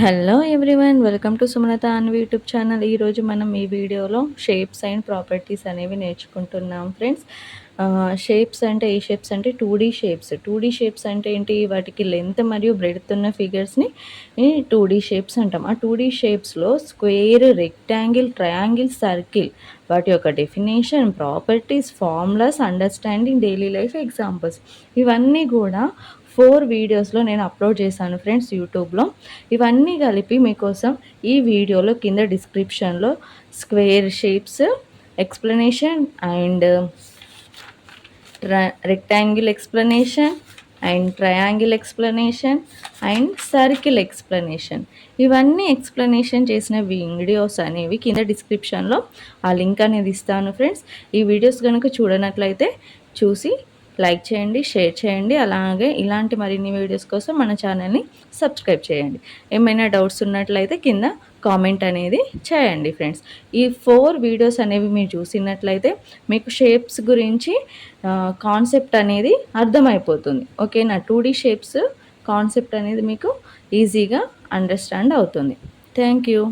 Hello everyone, welcome to Sumalatha Anvi YouTube channel. ఈరోజు మనం ఈ వీడియోలో షేప్స్ అండ్ ప్రాపర్టీస్ అనేవి నేర్చుకుంటున్నాం ఫ్రెండ్స్. షేప్స్ అంటే ఏ షేప్స్ అంటే 2D షేప్స్. 2D షేప్స్ అంటే ఏంటి? వాటికి లెంత్ మరియు బ్రెడ్త్ ఉన్న ఫిగర్స్ని 2D షేప్స్ అంటాం. ఆ 2D షేప్స్లో స్క్వేర్, రెక్టాంగిల్, ట్రయాంగిల్, సర్కిల్ వాటి యొక్క definition, properties, formulas, understanding, daily life examples ఇవన్నీ కూడా 4 వీడియోస్లో నేను అప్లోడ్ చేశాను ఫ్రెండ్స్ యూట్యూబ్లో. ఇవన్నీ కలిపి మీకోసం ఈ వీడియోలో కింద డిస్క్రిప్షన్లో square shapes explanation and rectangle explanation and triangle explanation and circle explanation ఇవన్నీ ఎక్స్ప్లెనేషన్ చేసిన వీడియోస్ అనేవి కింద డిస్క్రిప్షన్లో ఆ లింక్ అనేది ఇస్తాను ఫ్రెండ్స్. ఈ వీడియోస్ కనుక చూడనట్లయితే చూసి లైక్ చేయండి, షేర్ చేయండి. అలాగే ఇలాంటి మరిన్ని వీడియోస్ కోసం మన ఛానల్ని సబ్స్క్రైబ్ చేయండి. ఏమైనా డౌట్స్ ఉన్నట్లయితే కింద కామెంట్ అనేది చేయండి ఫ్రెండ్స్. ఈ 4 వీడియోస్ అనేవి మీరు చూసినట్లయితే మీకు షేప్స్ గురించి కాన్సెప్ట్ అనేది అర్థమైపోతుంది. ఓకేనా? 2D షేప్స్ కాన్సెప్ట్ అనేది మీకు ఈజీగా అండర్స్టాండ్ అవుతుంది. Thank you.